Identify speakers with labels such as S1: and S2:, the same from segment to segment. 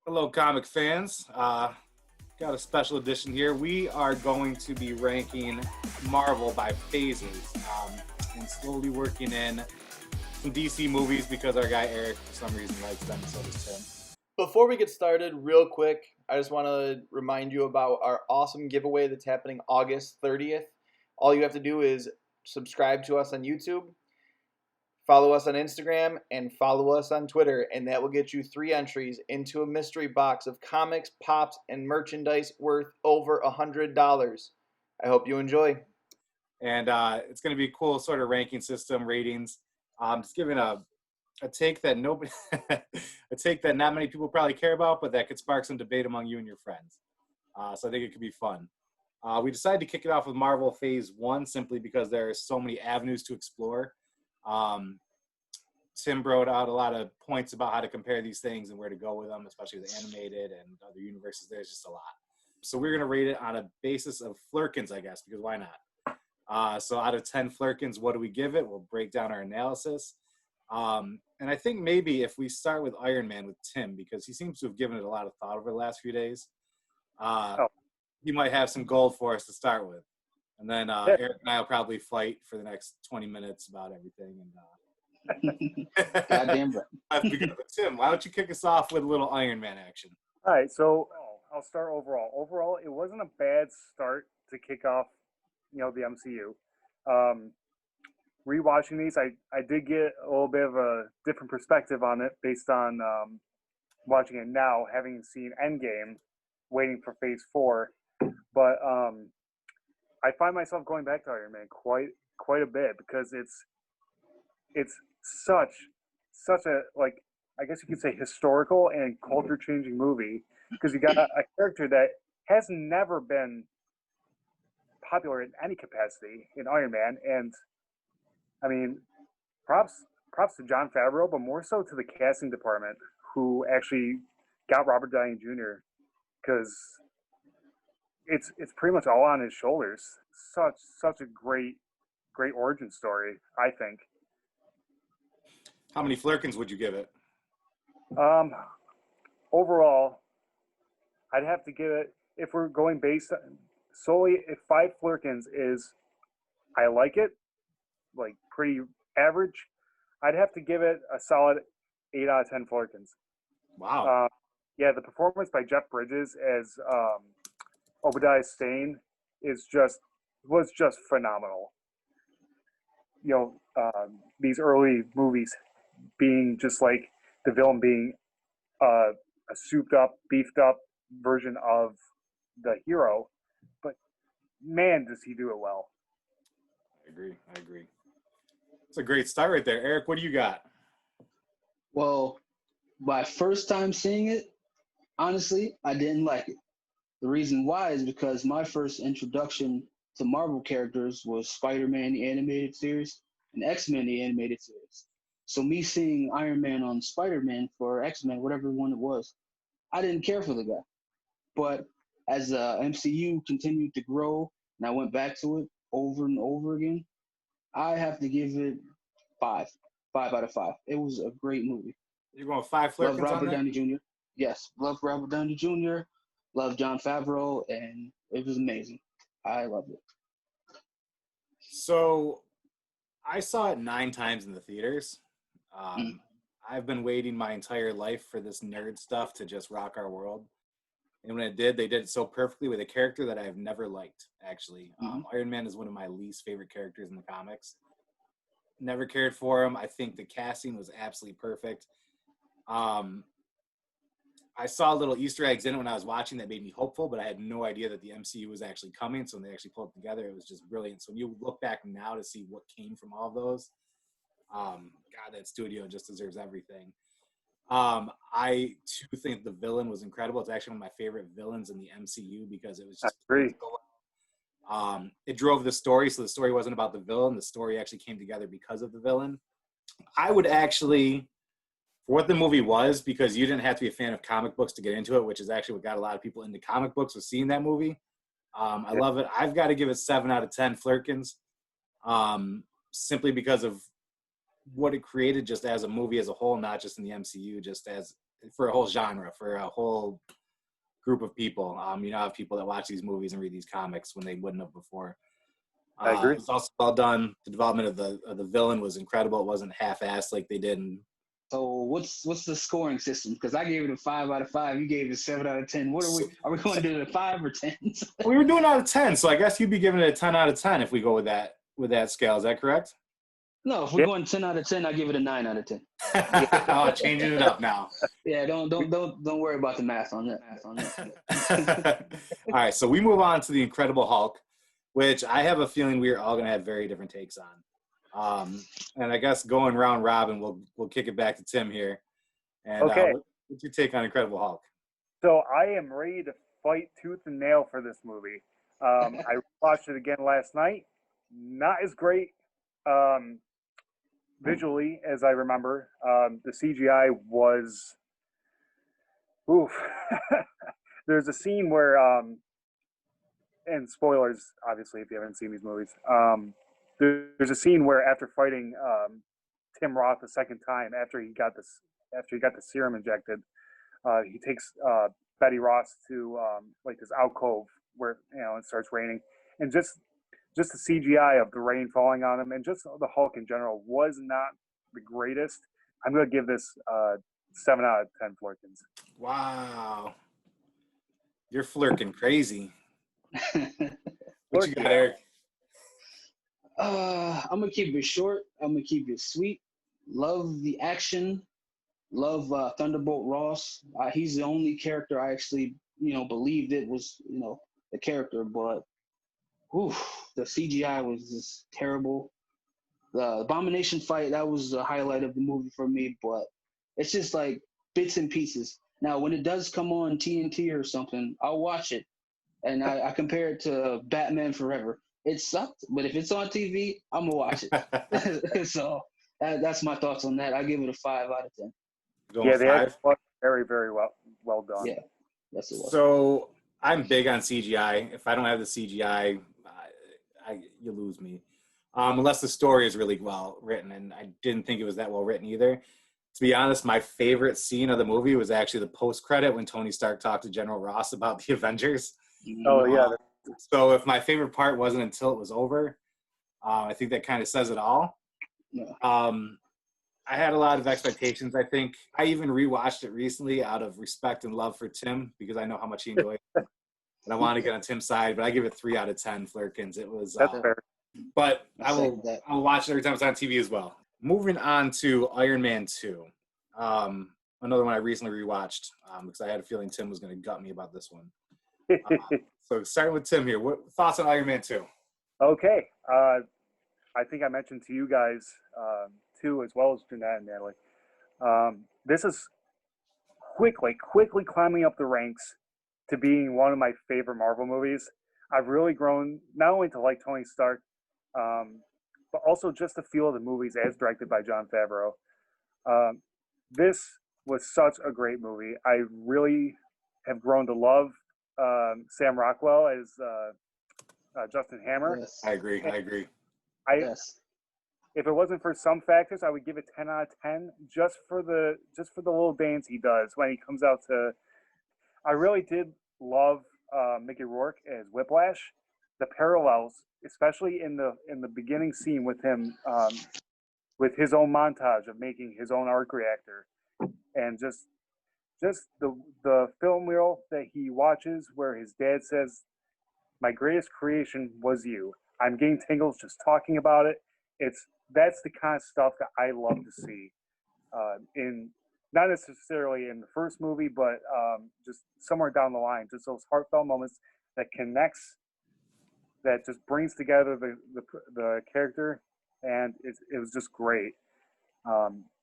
S1: Hello, comic fans. Got a special edition here. We are going to be ranking Marvel by phases and slowly working in some DC movies because our guy Eric, for some reason, likes them, so does Tim.
S2: Before we get started, real quick, I just want to remind you about our awesome giveaway that's happening August 30th. All you have to do is subscribe to us on YouTube, follow us on Instagram, and follow us on Twitter, and that will get you 3 entries into a mystery box of comics, pops, and merchandise worth over $100. I hope you enjoy.
S1: And it's going to be a cool sort of ranking system, ratings. Just giving a take that nobody, a take that not many people probably care about, but that could spark some debate among you and your friends. So I think it could be fun. We decided to kick it off with Marvel Phase 1 simply because there are so many avenues to explore. Tim brought out a lot of points about how to compare these things and where to go with them, especially with animated and other universes. There's just a lot. So we're going to rate it on a basis of flirkins, I guess, because why not? So out of 10 flirkins, what do we give it? We'll break down our analysis. And I think maybe if we start with Iron Man with Tim, because he seems to have given it a lot of thought over the last few days, he might have some gold for us to start with. And then Eric and I will probably fight for the next 20 minutes about everything.
S3: Goddamn right.
S1: Tim, why don't you kick us off with a little Iron Man action?
S4: All right, so I'll start overall. Overall, it wasn't a bad start to kick off, the MCU. Rewatching these, I did get a little bit of a different perspective on it based on watching it now, having seen Endgame, waiting for Phase 4. But I find myself going back to Iron Man quite a bit because it's such a, like, I guess you could say, historical and culture-changing movie because you got a character that has never been popular in any capacity in Iron Man, and I mean, props to Jon Favreau, but more so to the casting department who actually got Robert Downey Jr. because it's pretty much all on his shoulders. Such a great origin story, I think.
S1: How many flirkins would you give it?
S4: Overall, I'd have to give it, if we're going based solely, if 5 flirkins is I like it, like pretty average, I'd have to give it a solid 8 out of 10 flirkins.
S1: Wow.
S4: Yeah, the performance by Jeff Bridges as Obadiah Stane was just phenomenal. These early movies being just like the villain being a souped up, beefed up version of the hero, but man, does he do it well.
S1: I agree. It's a great start right there. Eric, what do you got?
S3: Well, my first time seeing it, honestly, I didn't like it. The reason why is because my first introduction to Marvel characters was Spider-Man, the animated series, and X-Men, the animated series. So me seeing Iron Man on Spider-Man for X-Men, whatever one it was, I didn't care for the guy. But as the MCU continued to grow, and I went back to it over and over again, I have to give it 5 out of 5. It was a great movie.
S1: You're going 5 flirkins
S3: Love Robert
S1: on
S3: Downey Jr. Yes, love Robert Downey Jr. Love Jon Favreau, and it was amazing. I loved it.
S1: So I saw it 9 times in the theaters. I've been waiting my entire life for this nerd stuff to just rock our world. And when it did, they did it so perfectly with a character that I have never liked, actually. Iron Man is one of my least favorite characters in the comics. Never cared for him. I think the casting was absolutely perfect. I saw little Easter eggs in it when I was watching that made me hopeful, but I had no idea that the MCU was actually coming. So when they actually pulled it together, it was just brilliant. So when you look back now to see what came from all of those, God, that studio just deserves everything. I too think the villain was incredible. It's actually one of my favorite villains in the MCU because it was just it drove the story. So the story wasn't about the villain. The story actually came together because of the villain. I would actually, for what the movie was, because you didn't have to be a fan of comic books to get into it, which is actually what got a lot of people into comic books, was seeing that movie. I love it. I've got to give it 7 out of 10 flirkins, simply because of what it created just as a movie as a whole, not just in the MCU, just as for a whole genre, for a whole group of people. You know, have people that watch these movies and read these comics when they wouldn't have before.
S4: I agree.
S1: It was also well done. The development of the villain was incredible. It wasn't half-assed like they did in.
S3: So what's the scoring system? Because I gave it a 5 out of 5. You gave it a 7 out of 10. What are we going to do it a 5 or 10?
S1: We were doing out of 10, so I guess you'd be giving it a 10 out of 10 if we go with that scale. Is that correct?
S3: No, if we're going 10 out of 10, I give it a 9 out of 10.
S1: Oh, changing it up now.
S3: Yeah, don't worry about the math on that.
S1: All right, so we move on to the Incredible Hulk, which I have a feeling we're all going to have very different takes on. And I guess going round robin, we'll kick it back to Tim here. And
S4: Okay.
S1: What's your take on Incredible Hulk?
S4: So I am ready to fight tooth and nail for this movie. I watched it again last night. Not as great visually as I remember. The CGI was oof. There's a scene where and spoilers obviously if you haven't seen these movies. There's a scene where after fighting Tim Roth the second time after he got the serum injected, he takes Betty Ross to like this alcove where it starts raining, and just the CGI of the rain falling on him and just the Hulk in general was not the greatest. I'm gonna give this 7 out of 10 Flurkins.
S1: Wow, you're flirking crazy. What you
S4: Flurkin.
S1: got, Eric?
S3: I'm gonna keep it short. I'm gonna keep it sweet. Love the action. Love Thunderbolt Ross. He's the only character I actually, believed it was, the character. But, the CGI was just terrible. The Abomination fight, that was the highlight of the movie for me. But it's just like bits and pieces. Now, when it does come on TNT or something, I'll watch it. And I compare it to Batman Forever. It sucked, but if it's on TV, I'm going to watch it. So that's my thoughts on that. I give it a 5 out of 10.
S1: Going
S4: Yeah, they
S1: 5?
S4: actually was very, very well done.
S3: Yeah, that's it.
S1: So I'm big on CGI. If I don't have the CGI, you lose me. Unless the story is really well written, and I didn't think it was that well written either. To be honest, my favorite scene of the movie was actually the post-credit when Tony Stark talked to General Ross about the Avengers.
S4: Oh, yeah.
S1: So if my favorite part wasn't until it was over, I think that kind of says it all.
S3: Yeah.
S1: I had a lot of expectations, I think. I even rewatched it recently out of respect and love for Tim because I know how much he enjoyed it. And I want to get on Tim's side, but I give it 3 out of 10 Flurkins. It was
S4: That's fair.
S1: but I'll watch it every time it's on TV as well. Moving on to Iron Man 2. Another one I recently rewatched because I had a feeling Tim was going to gut me about this one. So starting with Tim here, what thoughts on Iron Man 2?
S4: Okay. I think I mentioned to you guys too, as well as Jeanette and Natalie. This is quickly climbing up the ranks to being one of my favorite Marvel movies. I've really grown not only to like Tony Stark, but also just to feel the movies as directed by Jon Favreau. This was such a great movie. I really have grown to love Sam Rockwell as Justin Hammer.
S3: Yes.
S1: I agree.
S3: Yes.
S4: If it wasn't for some factors, I would give it 10 out of 10 just for the little dance he does when he comes out to. I really did love Mickey Rourke as Whiplash. The parallels, especially in the beginning scene with him, with his own montage of making his own arc reactor, and just the film reel that he watches where his dad says, "My greatest creation was you." I'm getting tingles just talking about it. That's the kind of stuff that I love to see in not necessarily in the first movie, but just somewhere down the line. Just those heartfelt moments that connects, that just brings together the character, and it was just great.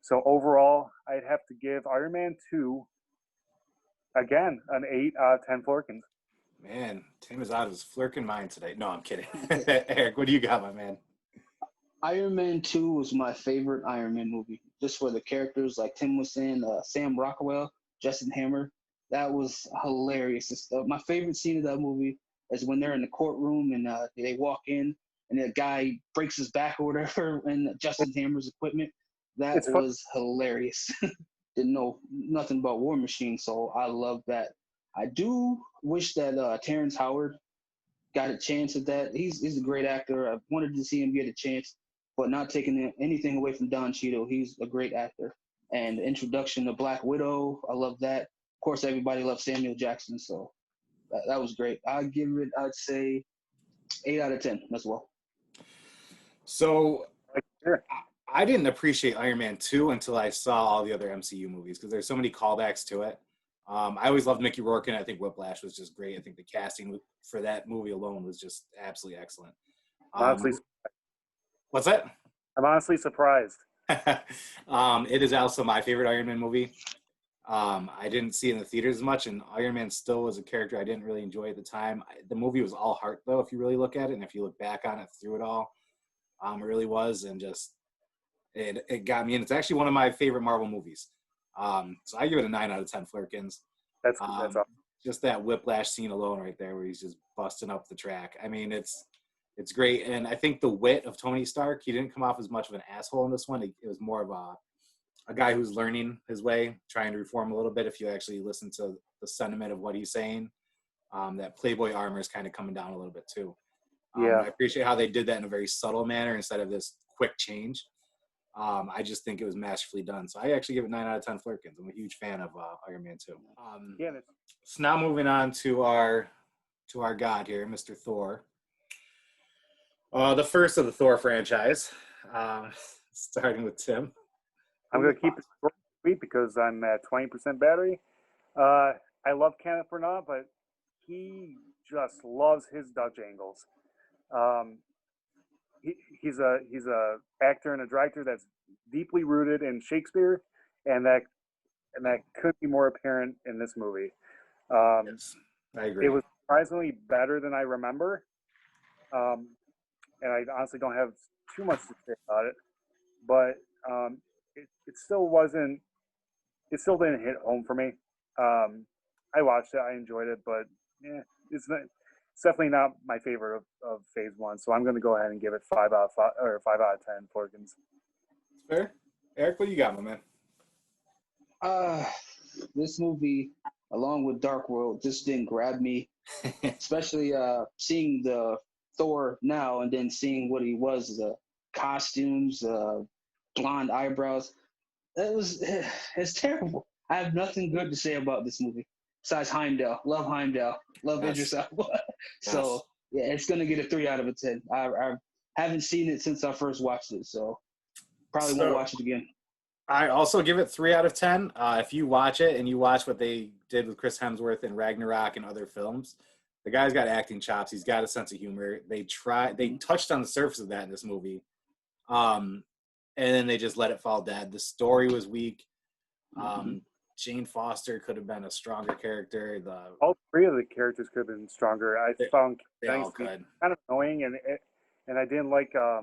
S4: So overall, I'd have to give Iron Man 2 again an 8 out of 10 Flurkins.
S1: Man, Tim is out of his Flurkin mind today. No, I'm kidding. Eric, what do you got, my man?
S3: Iron Man 2 was my favorite Iron Man movie, just for the characters, like Tim was saying, Sam Rockwell, Justin Hammer. That was hilarious. My favorite scene of that movie is when they're in the courtroom and they walk in and the guy breaks his back or whatever in Justin Hammer's equipment. That was hilarious. didn't know nothing about War Machine, so I love that. I do wish that Terrence Howard got a chance at that. He's a great actor. I wanted to see him get a chance, but not taking anything away from Don Cheadle. He's a great actor. And the introduction to Black Widow, I love that. Of course, everybody loves Samuel Jackson, so that was great. I'd say 8 out of 10 as well.
S1: So
S4: Sure.
S1: I didn't appreciate Iron Man 2 until I saw all the other MCU movies because there's so many callbacks to it. I always loved Mickey Rourke, and I think Whiplash was just great. I think the casting for that movie alone was just absolutely excellent.
S4: Honestly,
S1: What's that?
S4: I'm honestly surprised.
S1: It is also my favorite Iron Man movie. I didn't see it in the theaters as much, and Iron Man still was a character I didn't really enjoy at the time. The movie was all heart, though, if you really look at it, and if you look back on it through it all, it really was, and just it got me in. It's actually one of my favorite Marvel movies. So I give it a 9 out of 10 Flurkins.
S4: That's awesome.
S1: Just that Whiplash scene alone right there where he's just busting up the track. I mean, it's great. And I think the wit of Tony Stark, he didn't come off as much of an asshole in this one. It was more of a guy who's learning his way, trying to reform a little bit if you actually listen to the sentiment of what he's saying. That Playboy armor is kind of coming down a little bit too.
S4: Yeah.
S1: I appreciate how they did that in a very subtle manner instead of this quick change. I just think it was masterfully done. So I actually give it 9 out of 10 Flurkins. I'm a huge fan of Iron Man 2.
S4: Yeah.
S1: So now moving on to our god here, Mr. Thor. The first of the Thor franchise, starting with Tim.
S4: I'm going to keep it short and sweet because I'm at 20% battery. I love Kenneth Branagh, but he just loves his Dutch angles. He's a actor and a director that's deeply rooted in Shakespeare, and that could be more apparent in this movie.
S1: Yes, I agree.
S4: It was surprisingly better than I remember, and I honestly don't have too much to say about it. But it still wasn't. It still didn't hit home for me. I watched it. I enjoyed it, but it's definitely not my favorite of Phase 1. So I'm going to go ahead and give it 5 out of 10 Flurkins.
S1: Fair. Eric, what do you got, my man?
S3: This movie, along with Dark World, just didn't grab me, especially seeing the Thor now and then seeing what he was, the costumes, blonde eyebrows. It's terrible. I have nothing good to say about this movie besides Heimdall. Love Heimdall. Love Idris Elba. So yeah, it's gonna get a 3 out of 10. I haven't seen it since I first watched it, so probably won't watch it again.
S1: I also give it 3 out of 10. If you watch it and you watch what they did with Chris Hemsworth in Ragnarok and other films, the guy's got acting chops. He's got a sense of humor. They touched on the surface of that in this movie. And then they just let it fall dead. The story was weak. Jane Foster could have been a stronger character.
S4: All 3 of the characters could have been stronger. I found
S1: they
S4: things
S1: all
S4: to be
S1: could.
S4: kind of annoying, and I didn't like I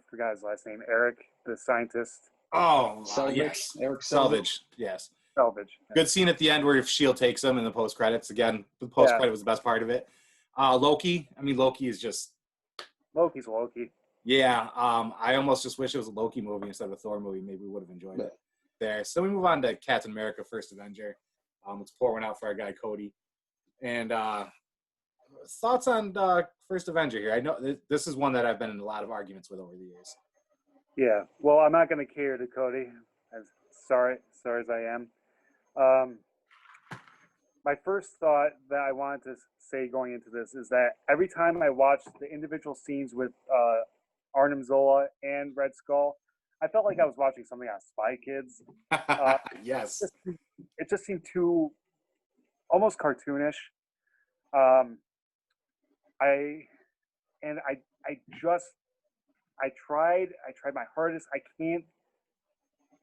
S4: forgot his last name, Eric, the scientist.
S1: Oh,
S3: Selvage.
S1: yes.
S3: Eric
S1: Selvage, yes.
S4: Salvage.
S1: Good scene at the end where S.H.I.E.L.D. takes him in the post-credits. Again, the post-credit was the best part of it. Loki is just...
S4: Loki's Loki.
S1: Yeah, I almost just wish it was a Loki movie instead of a Thor movie. Maybe we would have enjoyed it there. So we move on to Captain America, First Avenger. Let's pour one out for our guy, Cody. And thoughts on First Avenger here? I know this is one that I've been in a lot of arguments with over the years.
S4: Yeah. Well, I'm not going to cater to Cody. As sorry as I am. My first thought that I wanted to say going into this is that every time I watched the individual scenes with Arnim Zola and Red Skull, I felt like I was watching something on Spy Kids.
S1: Yes.
S4: It just seemed too almost cartoonish. I tried my hardest. I can't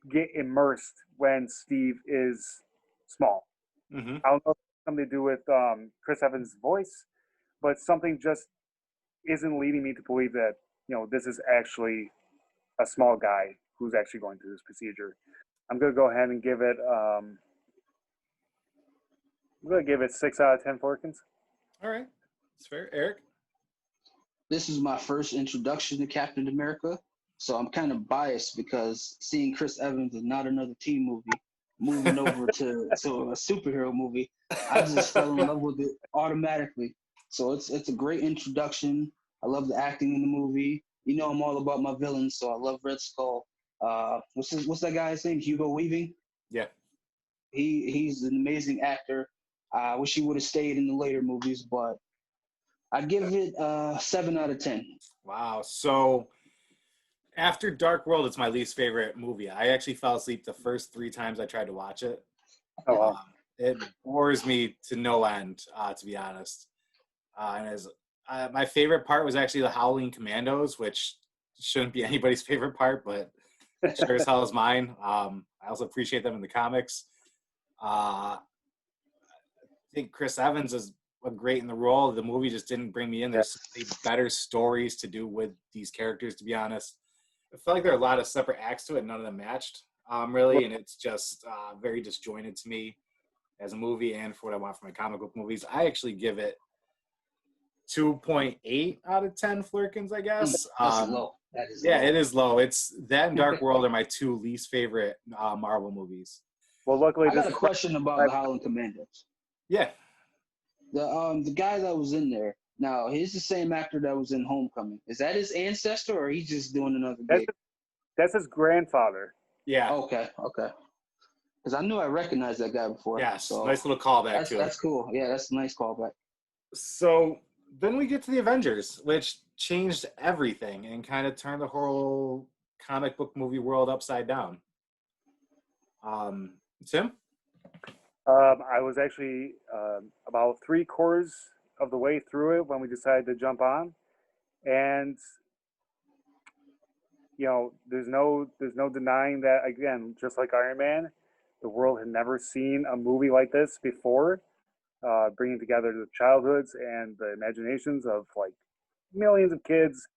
S4: get immersed when Steve is small.
S1: Mm-hmm.
S4: I don't know if it's something to do with Chris Evans' voice, but something just isn't leading me to believe that, this is actually a small guy who's actually going through this procedure. I'm going to go ahead and give it 6 out of 10 Flurkins.
S1: All right. That's fair. Eric?
S3: This is my first introduction to Captain America, so I'm kind of biased because seeing Chris Evans is not another team movie. moving over to a superhero movie. I just fell in love with it automatically. So it's a great introduction. I love the acting in the movie. You know, I'm all about my villains, so I love Red Skull. What's that guy's name? Hugo Weaving.
S1: Yeah.
S3: He's an amazing actor. I wish he would have stayed in the later movies, but I'd give it 7 out of 10.
S1: Wow. So after Dark World, it's my least favorite movie. I actually fell asleep the first 3 times I tried to watch it.
S4: Oh, wow.
S1: It bores me to no end, to be honest. And as my favorite part was actually the Howling Commandos, which shouldn't be anybody's favorite part, but sure as hell is mine. I also appreciate them in the comics. I think Chris Evans is great in the role. The movie just didn't bring me in. There's so many better stories to do with these characters, to be honest. I felt like there are a lot of separate acts to it, and none of them matched, really, and it's just very disjointed to me as a movie and for what I want from my comic book movies. I actually give it 2.8 out of 10 Flurkins, I guess.
S3: That's low. That is
S1: Yeah,
S3: low.
S1: it is low. It's that and Dark World are my 2 least favorite Marvel movies.
S4: Well, luckily
S3: I got a question about the Howling Commandos.
S1: Yeah.
S3: The guy that was in there, now he's the same actor that was in Homecoming. Is that his ancestor, or he's just doing another gig?
S4: That's his grandfather.
S1: Yeah.
S3: Okay. Because I knew I recognized that guy before.
S1: Yes.
S3: So
S1: Nice little callback to it.
S3: that's cool. Yeah, that's a nice callback.
S1: So then we get to the Avengers, which changed everything and kind of turned the whole comic book movie world upside down. Tim?
S4: I was actually about 3/4 of the way through it when we decided to jump on, and there's no denying that, again, just like Iron Man, the world had never seen a movie like this before, bringing together the childhoods and the imaginations of like millions of kids.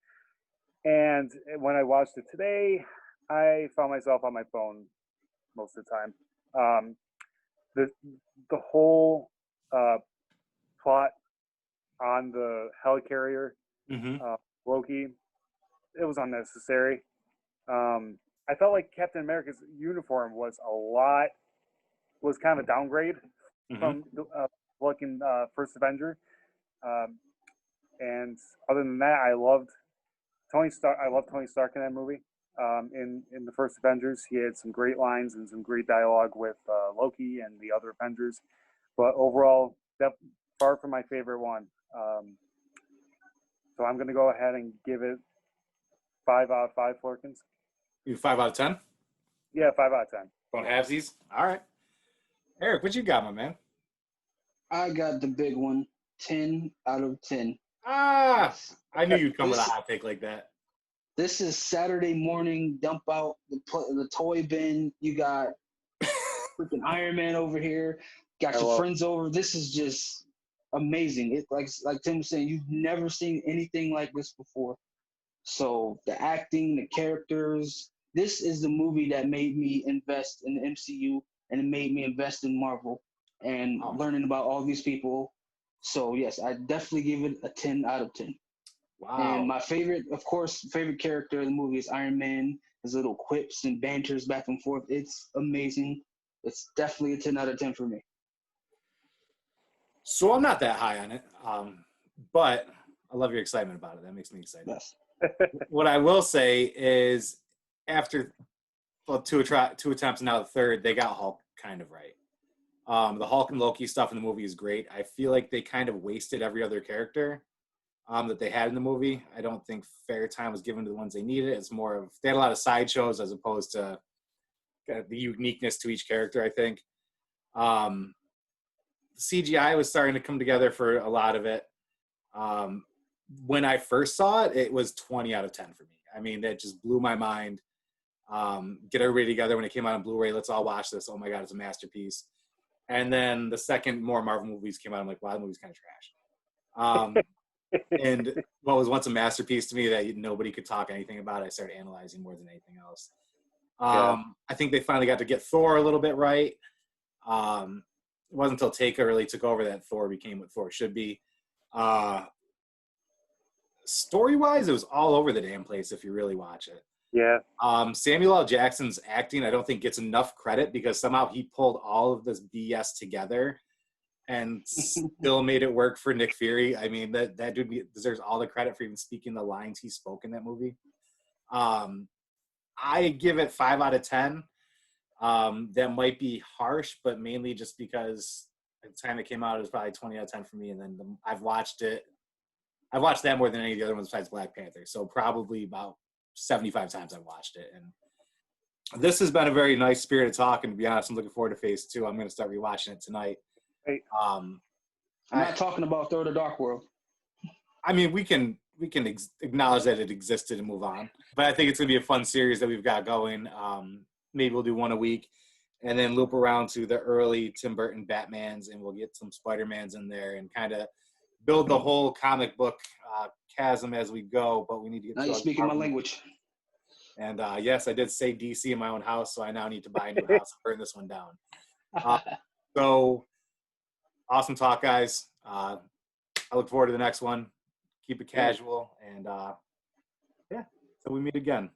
S4: And when I watched it today, I found myself on my phone most of the time. The whole plot on the helicarrier, Loki, it was unnecessary. I felt like Captain America's uniform was kind of a downgrade from looking First Avenger. And other than that, I loved Tony Stark. I love Tony Stark in that movie. In the first Avengers, he had some great lines and some great dialogue with Loki and the other Avengers. But overall, far from my favorite one. So I'm going to go ahead and give it 5 out of 5 Flurkins.
S1: You 5 out of 10?
S4: Yeah, 5 out of 10.
S1: Don't have these? All right. Eric, what you got, my man?
S3: I got the big one, 10 out of 10.
S1: I knew you'd come with a hot take like that.
S3: This is Saturday morning, dump out the toy bin. You got freaking Iron Man over here. Got your friends over. This is just amazing. It like Tim was saying, you've never seen anything like this before. So the acting, the characters, this is the movie that made me invest in the MCU, and it made me invest in Marvel and learning about all these people. So yes, I definitely give it a 10 out of 10.
S1: Wow.
S3: And my favorite character in the movie is Iron Man. His little quips and banters back and forth. It's amazing. It's definitely a 10 out of 10 for me.
S1: So I'm not that high on it, but I love your excitement about it. That makes me excited.
S3: Yes.
S1: What I will say is after two attempts and now the third, they got Hulk kind of right. The Hulk and Loki stuff in the movie is great. I feel like they kind of wasted every other character that they had in the movie. I don't think fair time was given to the ones they needed. It's more of, they had a lot of sideshows as opposed to the uniqueness to each character, I think. CGI was starting to come together for a lot of it. When I first saw it, it was 20 out of 10 for me. I mean, that just blew my mind. Get everybody together when it came out on Blu-ray. Let's all watch this. Oh my God, it's a masterpiece. And then the second more Marvel movies came out, I'm like, wow, the movie's kind of trash. And what was once a masterpiece to me that nobody could talk anything about, I started analyzing more than anything else. I think they finally got to get Thor a little bit right. It wasn't until Taika really took over that Thor became what Thor should be. Story-wise, it was all over the damn place if you really watch it.
S4: Yeah.
S1: Samuel L. Jackson's acting, I don't think gets enough credit because somehow he pulled all of this BS together and still made it work for Nick Fury. I mean, that dude deserves all the credit for even speaking the lines he spoke in that movie. I give it 5 out of 10. That might be harsh, but mainly just because at the time it came out, it was probably 20 out of 10 for me. And then I've watched that more than any of the other ones besides Black Panther. So probably about 75 times I've watched it. And this has been a very nice spirited talk. And to be honest, I'm looking forward to phase 2. I'm going to start rewatching it tonight.
S4: Hey.
S3: I'm not talking about Thor: The Dark World.
S1: I mean, we can acknowledge that it existed and move on. But I think it's going to be a fun series that we've got going. Maybe we'll do one a week and then loop around to the early Tim Burton Batmans, and we'll get some Spider-Mans in there and kind of build the whole comic book chasm as we go. But we need to get
S3: now you're speaking my language.
S1: And yes, I did say DC in my own house, so I now need to buy a new house and burn this one down. So awesome talk, guys. I look forward to the next one. Keep it casual, and yeah, so we meet again.